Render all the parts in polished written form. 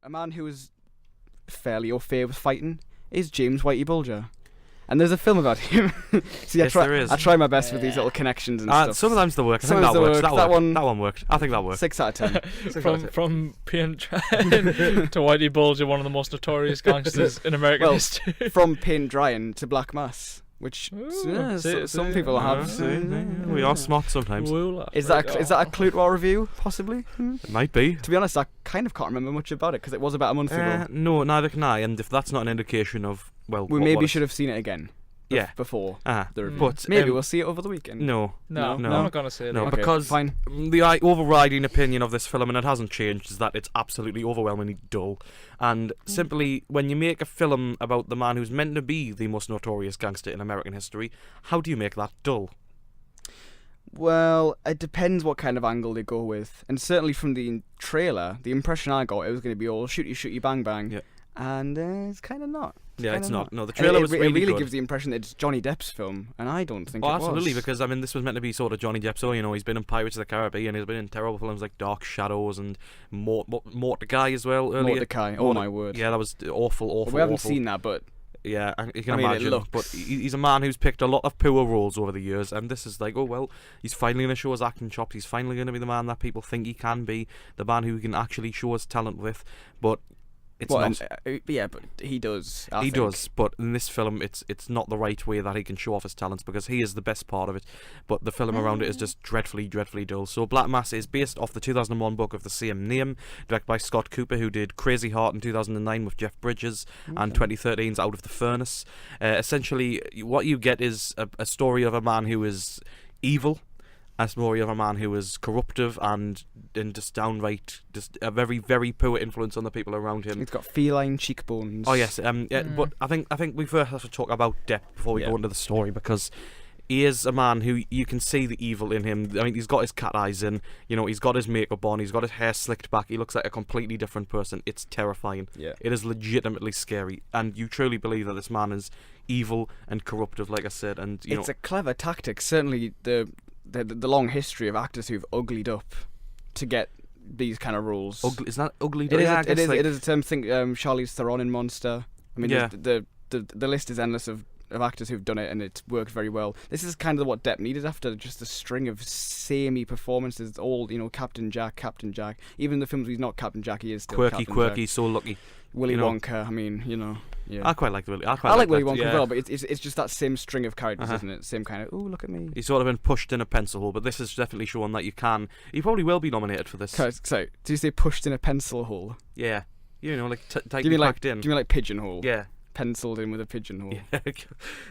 A man who is fairly au fait with fighting is James Whitey Bulger. And there's a film about him. See, Yes, there is. I try my best with these little connections and stuff. Sometimes they work. I think Sometimes that they works. work. That one worked. I think that worked. 6 out of 10. From Paint Drying to Whitey Bulger, one of the most notorious gangsters in American history. From Paint Drying to Black Mass, which some people have. We are smart sometimes. Is that a clue to our review, possibly? It might be. To be honest, I kind of can't remember much about it because it was about a month ago. No, neither can I. And if that's not an indication of, well, we maybe should have seen it again. Before the review. But maybe we'll see it over the weekend. No, I'm not gonna say it. No, Okay, because fine. the overriding opinion of this film, and it hasn't changed, is that it's absolutely overwhelmingly dull. And simply, when you make a film about the man who's meant to be the most notorious gangster in American history, how do you make that dull? Well, it depends what kind of angle they go with. And certainly from the trailer, the impression I got, it was going to be all shooty, bang, bang. Yeah. And it's kind of not. Yeah, it's not. No, the trailer was really It really good. gives the impression that it's Johnny Depp's film, and I don't think it was. Absolutely, because, I mean, this was meant to be sort of Johnny Depp, so, he's been in Pirates of the Caribbean, he's been in terrible films like Dark Shadows and Mordecai as well earlier. Mordecai, oh my word. Yeah, that was awful. We haven't seen that, but... Yeah, you can I mean, imagine. But he's a man who's picked a lot of poor roles over the years, and this is like, oh well, he's finally going to show his acting chops. He's finally going to be the man that people think he can be, the man who he can actually show his talent with. But it's not. But he does. I He think. does, but in this film, it's not the right way that he can show off his talents because he is the best part of it. But the film around it is just dreadfully dull. So Black Mass is based off the 2001 book of the same name, directed by Scott Cooper, who did Crazy Heart in 2009 with Jeff Bridges, and 2013's Out of the Furnace. Essentially, what you get is a story of a man who is evil. A story of a man who is corruptive and just downright just a very, very poor influence on the people around him. He's got feline cheekbones. Oh yes, but I think we first have to talk about Depp before we go into the story, because he is a man who you can see the evil in him. I mean, he's got his cat eyes in, he's got his makeup on, he's got his hair slicked back, he looks like a completely different person. It's terrifying. Yeah. It is legitimately scary, and you truly believe that this man is evil and corruptive, like I said, and it's a clever tactic. Certainly the long history of actors who've uglied up to get these kind of roles. Is that ugly? It is a term. Think Charlize Theron in Monster. I mean, the list is endless of actors who've done it, and it's worked very well. This is kind of what Depp needed after just a string of samey performances. All Captain Jack. Even in the films where he's not Captain Jack, he is still quirky, Captain Jack. so lucky. Willy Wonka. I mean, Yeah. I quite like Willy. I like Willy Wonka as well, but it's just that same string of characters, isn't it? Same kind of, oh, look at me. He's sort of been pushed in a pencil hole, but this is definitely showing that you can. He probably will be nominated for this. So, did you say pushed in a pencil hole? Yeah. Like tightly do you mean packed in. Do you mean like pigeonhole? Yeah. Penciled in with a pigeonhole. Yeah.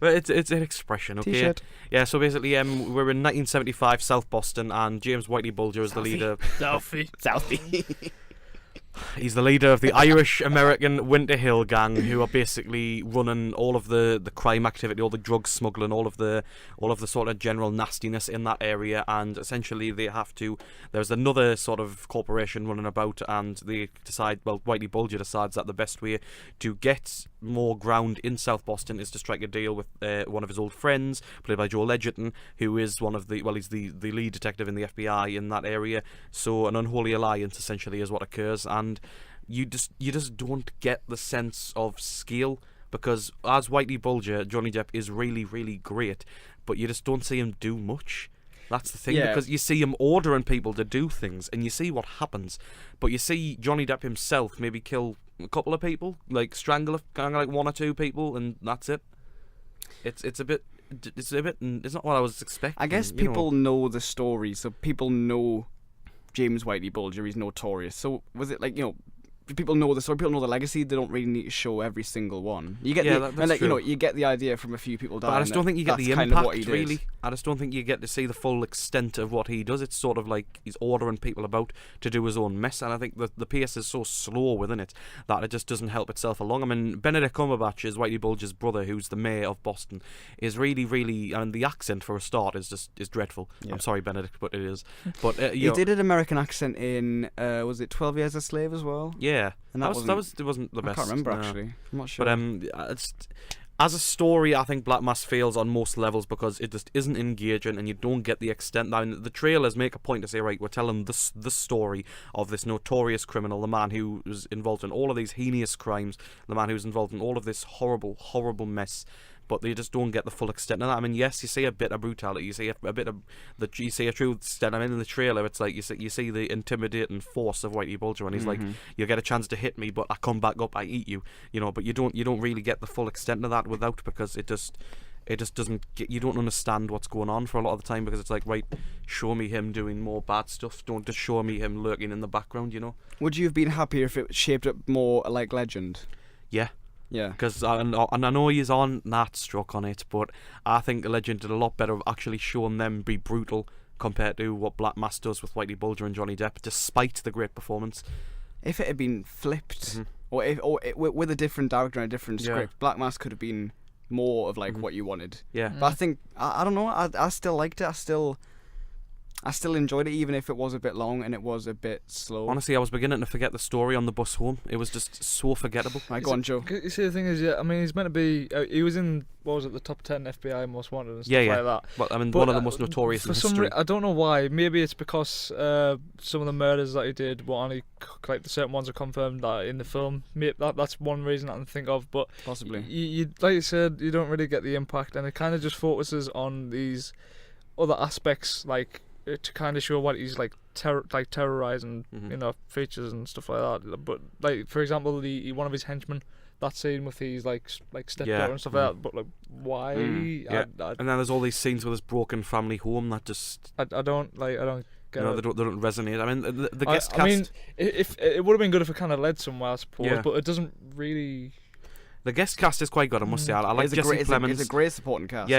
Well, it's an expression, okay? T-shirt. Yeah, so basically, we're in 1975 South Boston, and James Whitey Bulger is the leader. Southie. He's the leader of the Irish-American Winter Hill Gang, who are basically running all of the crime activity, all the drug smuggling, all of the sort of general nastiness in that area. And essentially, they have to. There's another sort of corporation running about, and they decide. Well, Whitey Bulger decides that the best way to get more ground in South Boston is to strike a deal with one of his old friends, played by Joel Edgerton, who is he's the lead detective in the FBI in that area. So an unholy alliance essentially is what occurs, and you just don't get the sense of scale, because as Whitey Bulger, Johnny Depp is really, really great, but you just don't see him do much. That's the thing, because you see him ordering people to do things, and you see what happens, but you see Johnny Depp himself maybe kill a couple of people, like strangle kind of like one or two people, and that's it. It's not what I was expecting. I guess people know the story, so people know James Whitey Bulger is notorious. So was it like, people know the story, people know the legacy, they don't really need to show every single one. You get that's true. You get the idea from a few people dying. But I just don't think you get the kind impact, of what he really. did. I just don't think you get to see the full extent of what he does. It's sort of like he's ordering people about to do his own mess, and I think the pace is so slow within it that it just doesn't help itself along. I mean, Benedict Cumberbatch is Whitey Bulger's brother, who's the mayor of Boston, is really, really, and the accent for a start is dreadful. Yeah. I'm sorry, Benedict, but it is. But he did an American accent in was it 12 Years a Slave as well? Yeah. And it wasn't the best. I can't remember actually. I'm not sure. But As a story, I think Black Mass fails on most levels because it just isn't engaging, and you don't get the extent. Now, the trailers make a point to say, right, we're telling this story of this notorious criminal, the man who was involved in all of these heinous crimes, the man who's involved in all of this horrible, horrible mess. But they just don't get the full extent of that. I mean, yes, you see a bit of brutality, you see a bit of you see a true extent. I mean, in the trailer, it's like you see the intimidating force of Whitey Bulger, and he's like, "You get a chance to hit me, but I come back up, I eat you," you know. But you don't really get the full extent of that without, because it just doesn't get, you don't understand what's going on for a lot of the time, because it's like, right, show me him doing more bad stuff, don't just show me him lurking in the background, you know. Would you have been happier if it shaped up more like Legend? Yeah. Yeah, because I know he's on that struck on it, but I think Legend did a lot better of actually showing them be brutal compared to what Black Mass does with Whitey Bulger and Johnny Depp, despite the great performance. If it had been flipped, or with a different director and a different script, Black Mass could have been more of like what you wanted. Yeah, but I think I don't know. I still liked it. I still enjoyed it, even if it was a bit long and it was a bit slow. Honestly, I was beginning to forget the story on the bus home. It was just so forgettable. Right, go on, Joe. You see, the thing is, I mean, he's meant to be. He was in, what was it, the top 10 FBI most wanted and stuff like that. Well, I mean, one of the most notorious in history. I don't know why. Maybe it's because some of the murders that he did were only like the certain ones are confirmed that in the film. Maybe that's one reason I can think of. But possibly, you like you said, you don't really get the impact, and it kind of just focuses on these other aspects, like, to kind of show what he's like terrorizing, you know, features and stuff like that. But like, for example, one of his henchmen, that scene with his like stepdaughter and stuff like that. But like, why? And then there's all these scenes with his broken family home that just I don't get it. They don't resonate. I mean, the guest cast. I mean, if it would have been good if it kind of led somewhere, I suppose. But it doesn't really. The guest cast is quite good, I must say. I like Jesse Plemons. It's a great supporting cast.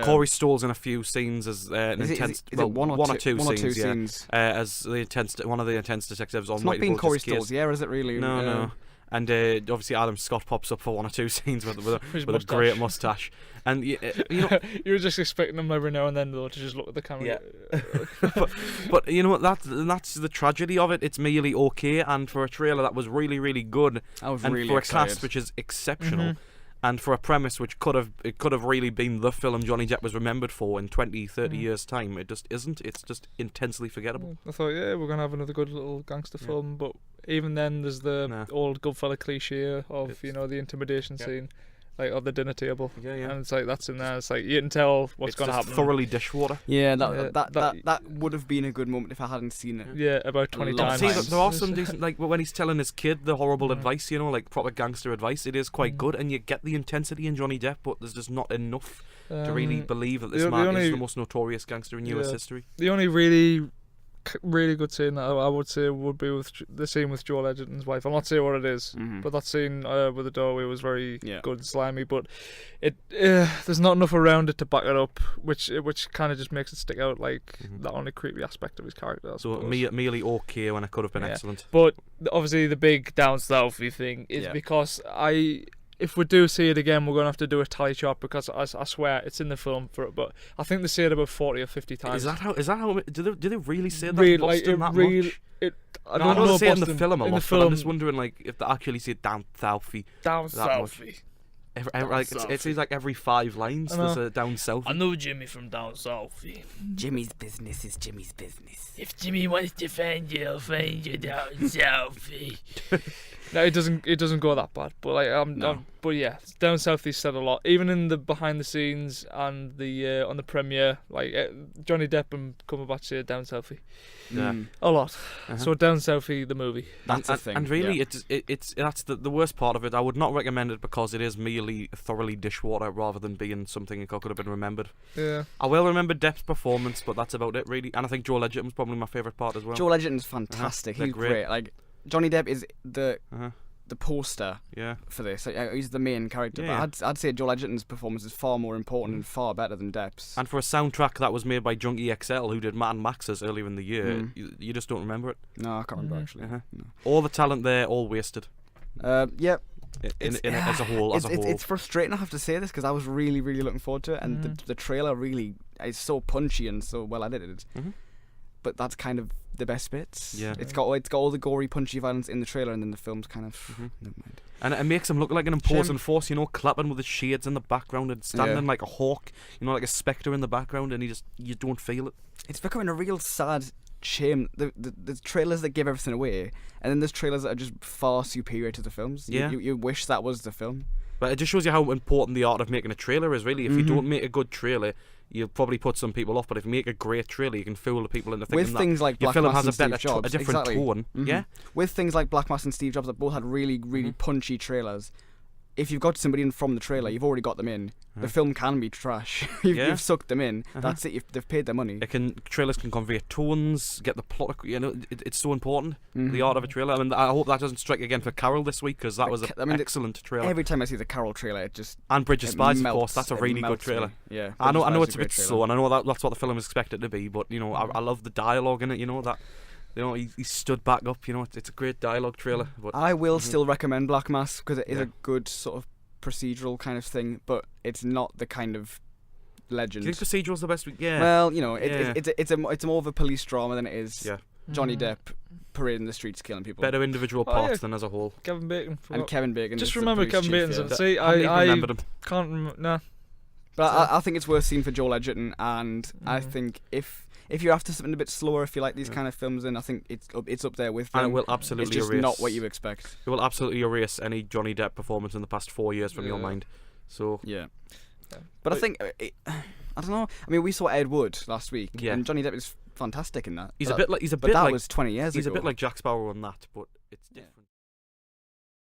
Corey Stoll's in a few scenes as one or two scenes. As one of the intense detectives on It's not Whitey being Bulger's Corey case. Stoll's, is it really? No. And obviously Adam Scott pops up for one or two scenes with a great moustache. And you know, you were just expecting him every now and then though to just look at the camera. Yeah. but you know what? That's the tragedy of it. It's merely okay, and for a trailer that was really, really good, and really for excited. A cast which is exceptional. And for a premise which could have really been the film Johnny Depp was remembered for in 20, 30 years' time, it just isn't. It's just intensely forgettable. I thought, we're going to have another good little gangster film, but even then there's the old Goodfella cliche of, you know, the intimidation scene, like on the dinner table. And it's like, that's in there. It's like, you can tell what's going to happen. Thoroughly dishwater. Yeah, that would have been a good moment if I hadn't seen it. Yeah, about 20 times. See, there are some decent, like when he's telling his kid the horrible advice, you know, like proper gangster advice, it is quite good, and you get the intensity in Johnny Depp, but there's just not enough to really believe that this man is the most notorious gangster in US history. The only really good scene that I would say would be with the scene with Joel Edgerton's wife. I'm not saying what it is, but that scene with the doorway was very good and slimy, but it there's not enough around it to back it up, which kind of just makes it stick out like that only creepy aspect of his character, I so suppose. merely okay when it could have been excellent. But obviously the big down southie thing is because if we do see it again, we're going to have to do a tally chart, because I swear it's in the film but I think they say it about 40 or 50 times. Is that how do they really say that? Really, Boston like, that much? I don't know they say it Boston, in the film a lot, film, but I'm just wondering like if they actually say down southie. Down southie. It seems like every 5 lines there's a down south. I know Jimmy from down south. Jimmy's business is Jimmy's business. If Jimmy wants to find you, I'll find you down south. No, it doesn't go that bad, but like but yeah, down south he said a lot. Even in the behind the scenes and the on the premiere, like Johnny Depp and Cumberbatch say down southy. A lot. So down southy the movie. That's the thing. And really, it's that's the worst part of it. I would not recommend it because it is merely thoroughly dishwater rather than being something that could have been remembered. Yeah. I will remember Depp's performance, but that's about it really. And I think Joel Edgerton's probably my favourite part as well. Joel Edgerton's fantastic. He's great. Like Johnny Depp is the poster for this. Like, he's the main character, but I'd say Joel Edgerton's performance is far more important and far better than Depp's. And for a soundtrack that was made by Junkie XL, who did Matt and Max's earlier in the year, you just don't remember it. No, I can't remember actually. No. All the talent there, all wasted. Yep. As a whole. It's frustrating I have to say this because I was really, really looking forward to it, and the trailer really is so punchy and so well edited. But that's kind of the best bits. Yeah. It's got all the gory, punchy violence in the trailer, and then the film's kind of never mind. And it makes him look like an imposing force, clapping with his shades in the background and standing like a hawk, like a spectre in the background, and you don't feel it. It's becoming a real sad shame. The trailers that give everything away, and then there's trailers that are just far superior to the films. You wish that was the film. But it just shows you how important the art of making a trailer is, really. If you don't make a good trailer, you'll probably put some people off. But if you make a great trailer, you can fool the people into thinking with things like your Black film Mass has and a Steve Jobs, a different tone. Yeah. With things like Black Mass and Steve Jobs that both had really, really punchy trailers. If you've got somebody in from the trailer, you've already got them in. The film can be trash. You've sucked them in. That's it. They've paid their money. Trailers can convey tones, get the plot. It's so important. The art of a trailer. I mean, I hope that doesn't strike again for Carol this week, because that was an excellent trailer. Every time I see the Carol trailer, it just and Bridge of Spies, of course. That's a really good trailer. Yeah, I know it's a bit slow, and I know that's what the film is expected to be. But I love the dialogue in it. He stood back up. It's a great dialogue trailer. But I will still recommend Black Mass because it is a good sort of procedural kind of thing, but it's not the kind of legend. Do you think procedural's the best? Yeah. Well, it's more of a police drama than it is Johnny Depp parading the streets killing people. Better individual parts than as a whole. Kevin Bacon. And Kevin Bacon. Just remember Kevin Bacon. See, I remembered him. Can't remember. Nah. But I think it's worth seeing for Joel Edgerton, and I think if you're after something a bit slower, if you like these kind of films, then I think it's up there with them. And it will absolutely it's just not what you expect. It will absolutely erase any Johnny Depp performance in the past 4 years from your mind. So but I think I don't know. I mean, we saw Ed Wood last week, and Johnny Depp is fantastic in that. He's a bit like that was 20 years ago. He's a bit like Jack Sparrow on that, but it's different.